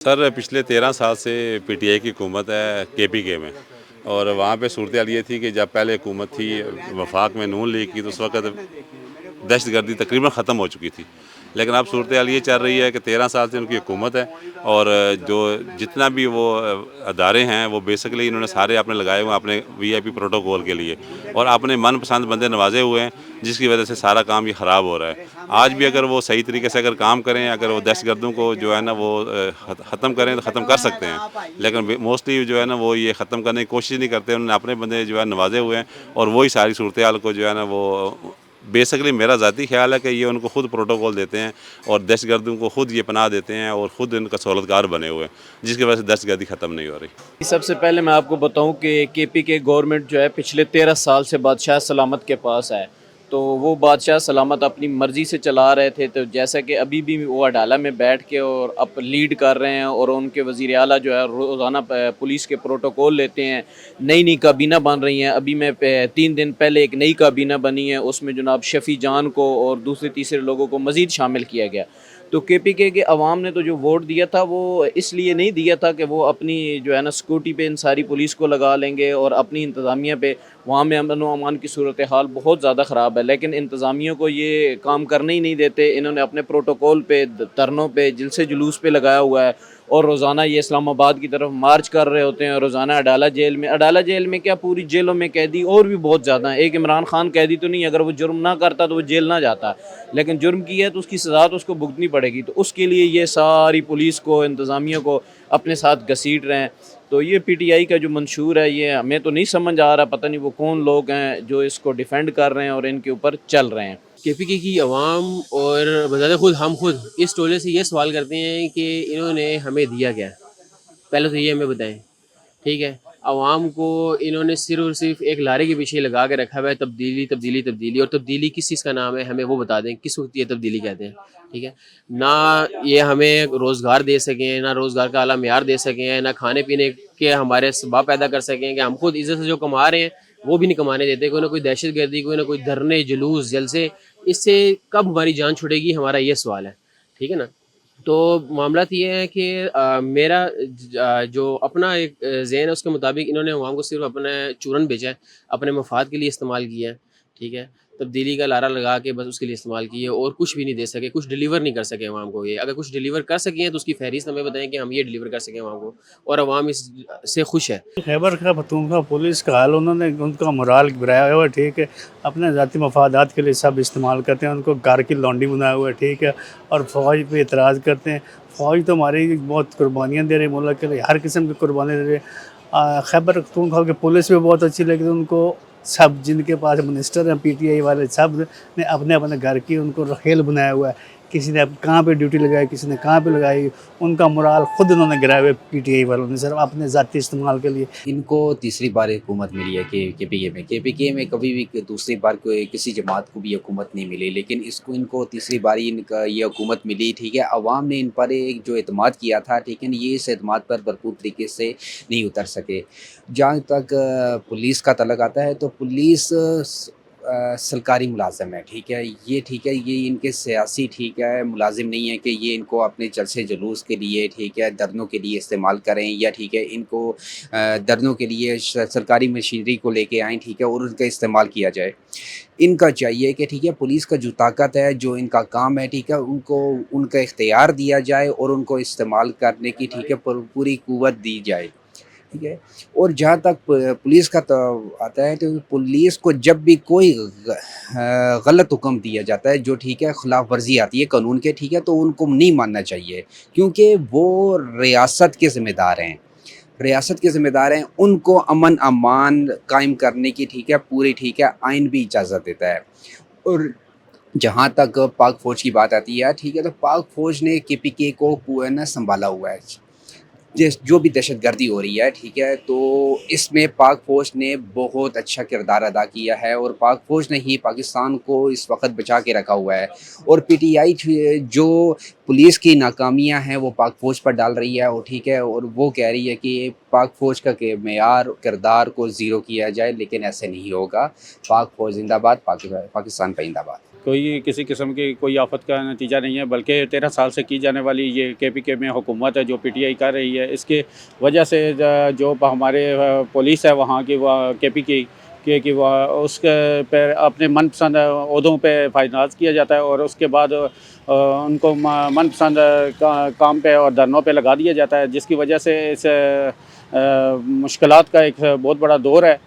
Sir पिछले 13 साल से पीटीआई की हुकूमत है केपीके में। और वहाँ पे सूरत ये थी कि जब पहले हुकूमत थी वफाक में नून लीग की, तो उस वक़्त दहशतगर्दी तकरीबन ख़त्म हो चुकी थी। लेकिन अब सूरत ये चल रही है कि 13 साल से उनकी हुकूमत है और जो जितना भी वो अदारे हैं वो बेसिकली इन्होंने सारे अपने लगाए हुए हैं अपने वीआईपी प्रोटोकॉल के लिए, और अपने मनपसंद बंदे नवाजे हुए हैं, जिसकी वजह से सारा काम ये ख़राब हो रहा है। आज भी अगर वो सही तरीके से अगर काम करें, अगर वो दहशतगर्दों को जो है ना वो ख़त्म करें तो ख़त्म कर सकते हैं। लेकिन मोस्टली जो है ना वो ये ख़त्म करने की कोशिश नहीं करते। उन्होंने अपने बंदे जो है नवाजे हुए हैं और वही सारी सूरत हाल को जो है ना वो बेसिकली मेरा ज़ाती ख्याल है कि ये उनको खुद प्रोटोकॉल देते हैं और दहशतगर्दों को खुद ये पनाह देते हैं और ख़ुद इनका सहूलतकार बने हुए हैं, जिसकी वजह से दहशतगर्दी ख़त्म नहीं हो रही। सबसे पहले मैं आपको बताऊं कि केपीके गवर्नमेंट जो है पिछले 13 साल से बादशाह सलामत के पास है। तो वो बादशाह सलामत अपनी मर्ज़ी से चला रहे थे। तो जैसा कि अभी भी वो अडाला में बैठ के और अब लीड कर रहे हैं और उनके वज़ीर आला जो है रोज़ाना पुलिस के प्रोटोकॉल लेते हैं। नई नई काबीना बन रही हैं। अभी मैं 3 दिन पहले एक नई काबीना बनी है, उसमें जनाब शफ़ी जान को और दूसरे तीसरे लोगों को मज़ीद शामिल किया गया। तो केपीके के अवाम ने तो जो वोट दिया था वो इसलिए नहीं दिया था कि वो अपनी जो है ना सिक्योरिटी पे इन सारी पुलिस को लगा लेंगे और अपनी इंतज़ामिया पे। वहाँ में अमन व अमान की सूरत हाल बहुत ज़्यादा ख़राब है, लेकिन इंतज़ामिया को ये काम करने ही नहीं देते। इन्होंने अपने प्रोटोकॉल पे, धरनों पे, जिलसे जुलूस पे लगाया हुआ है और रोज़ाना ये इस्लामाबाद की तरफ मार्च कर रहे होते हैं। रोज़ाना अडाला जेल में क्या, पूरी जेलों में कैदी और भी बहुत ज़्यादा हैं। एक इमरान खान कैदी तो नहीं, अगर वो जुर्म ना करता तो वो जेल ना जाता, लेकिन जुर्म किया है तो उसकी सज़ा तो उसको भुगतनी पड़ेगी। तो उसके लिए ये सारी पुलिस को, इंतज़ामिया को अपने साथ घसीट रहे हैं। तो ये पीटीआई का जो मंशूर है, ये हमें तो नहीं समझ आ रहा, पता नहीं वो कौन लोग हैं जो इसको डिफेंड कर रहे हैं और इनके ऊपर चल रहे हैं। केपीके की आवाम और बजाते खुद हम खुद इस टोले से ये सवाल करते हैं कि इन्होंने हमें दिया क्या। पहले तो ये हमें बताएं, ठीक है। आवाम को इन्होंने सिर्फ और सिर्फ एक लारे के पीछे लगा के रखा हुआ है, तब्दीली तब्दीली तब्दीली। और तब्दीली किस चीज़ का नाम है हमें वो बता दें, किस वक्त ये तब्दीली कहते हैं, ठीक है। ना ये हमें रोज़गार दे सकें, ना रोज़गार का आला मेयार दे सकें, ना खाने पीने के हमारे सबब पैदा कर सकें कि हम खुद इज़्ज़त से जो कमा रहे हैं वो भी नहीं कमाने देते। कोई ना कोई दहशत गर्दी, कोई ना कोई धरने जुलूस जलसे, इससे कब हमारी जान छुड़ेगी, हमारा ये सवाल है, ठीक है ना। तो मामला तो ये है कि मेरा जो अपना एक ज़हन है उसके मुताबिक इन्होंने अवाम को सिर्फ अपना चूरन बेचा है, अपने मफाद के लिए इस्तेमाल किया है, ठीक है। तब्दीली का लारा लगा के बस उसके लिए इस्तेमाल किया और कुछ भी नहीं दे सके, कुछ डिलीवर नहीं कर सके अवाम को। ये अगर कुछ डिलीवर कर सके हैं तो उसकी फहरिस्त हमें बताएं कि हम ये डिलीवर कर सकें अवाम को, और अवाम इससे खुश है। खैबर का पख्तूनख्वा पुलिस का हाल, उन्होंने उनका मोराल गिराया हुआ है, ठीक है। अपने ज़ाती मफादात के लिए सब इस्तेमाल करते हैं, उनको घर की लौंडी बनाया हुआ है, ठीक है। और फ़ौज पे एतराज़ करते हैं। फ़ौज तो हमारी बहुत कुर्बानियाँ दे रही है, मुल्क के लिए हर किस्म की कुर्बानी दे रही है। खैबर पख्तूनख्वा की पुलिस भी बहुत अच्छी, लेकिन उनको सब जिनके पास मिनिस्टर हैं पीटीआई वाले, सब ने अपने अपने घर की उनको रखेल बनाया हुआ है। किसी ने अब कहाँ पे ड्यूटी लगाई, किसी ने कहाँ पे लगाई। उनका मोराल खुद उन्होंने गिराया हुआ है पीटीआई वालों ने, सिर्फ अपने ज़ाती इस्तेमाल के लिए। इनको तीसरी बार हुकूमत मिली है के केपीके में कभी भी दूसरी बार कोई किसी जमात को भी हुकूमत नहीं मिली, लेकिन इनको तीसरी बारी इनका ये हुकूमत मिली, ठीक है। अवाम ने इन पर एक जो एतमाद किया था, ठीक है, ये इस एतमाद पर भरपूर तरीके से नहीं उतर सके। जहाँ तक पुलिस का तल्लुक़ आता है तो पुलिस सरकारी मुलाज़िम है, ठीक है। ये ठीक है, ये इनके सियासी, ठीक है, मुलाजिम नहीं है कि ये इनको अपने जलसे जुलूस के लिए, ठीक है, धरनों के लिए इस्तेमाल करें, या ठीक है इनको धरनों के लिए सरकारी मशीनरी को लेके आएँ, ठीक है, और उनका इस्तेमाल किया जाए। इनका चाहिए कि ठीक है पुलिस का जो ताकत है, जो इनका काम है, ठीक है, उनको उनका इख्तियार दिया जाए और उनको इस्तेमाल करने की, ठीक है, पूरी कुव्वत दी जाए, ठीक है। और जहाँ तक पुलिस का तो आता है, तो पुलिस को जब भी कोई गलत हुक्म दिया जाता है, जो ठीक है खिलाफ वर्जी आती है कानून के, ठीक है, तो उनको नहीं मानना चाहिए, क्योंकि वो रियासत के ज़िम्मेदार हैं। रियासत के ज़िम्मेदार हैं, उनको अमन अमान कायम करने की, ठीक है, पूरी, ठीक है, आइन भी इजाज़त देता है। और जहाँ तक पाक फ़ौज की बात आती है, ठीक है, तो पाक फ़ौज ने केपीके को है ना संभाला हुआ है। जिस जो भी दहशतगर्दी हो रही है, ठीक है, तो इसमें पाक फ़ौज ने बहुत अच्छा किरदार अदा किया है और पाक फ़ौज ने ही पाकिस्तान को इस वक्त बचा के रखा हुआ है। और पीटीआई जो पुलिस की नाकामियां हैं वो पाक फ़ौज पर डाल रही है, और ठीक है, और वो कह रही है कि पाक फ़ौज का के मेयार किरदार को ज़ीरो किया जाए, लेकिन ऐसे नहीं होगा। पाक फ़ौज जिंदाबाद, पाकिस्तान जिंदाबाद। कोई किसी किस्म की कोई आफत का नतीजा नहीं है, बल्कि 13 साल से की जाने वाली ये KPK में हुकूमत है जो PTI कर रही है, इसके वजह से जो हमारे पुलिस है वहाँ की वह KPK कि वह उसके पर अपने मनपसंद ओहदों पे फाइनाज किया जाता है और उसके बाद उनको मनपसंद काम पे और धरनों पे लगा दिया जाता है, जिसकी वजह से इस मुश्किलात का एक बहुत बड़ा दौर है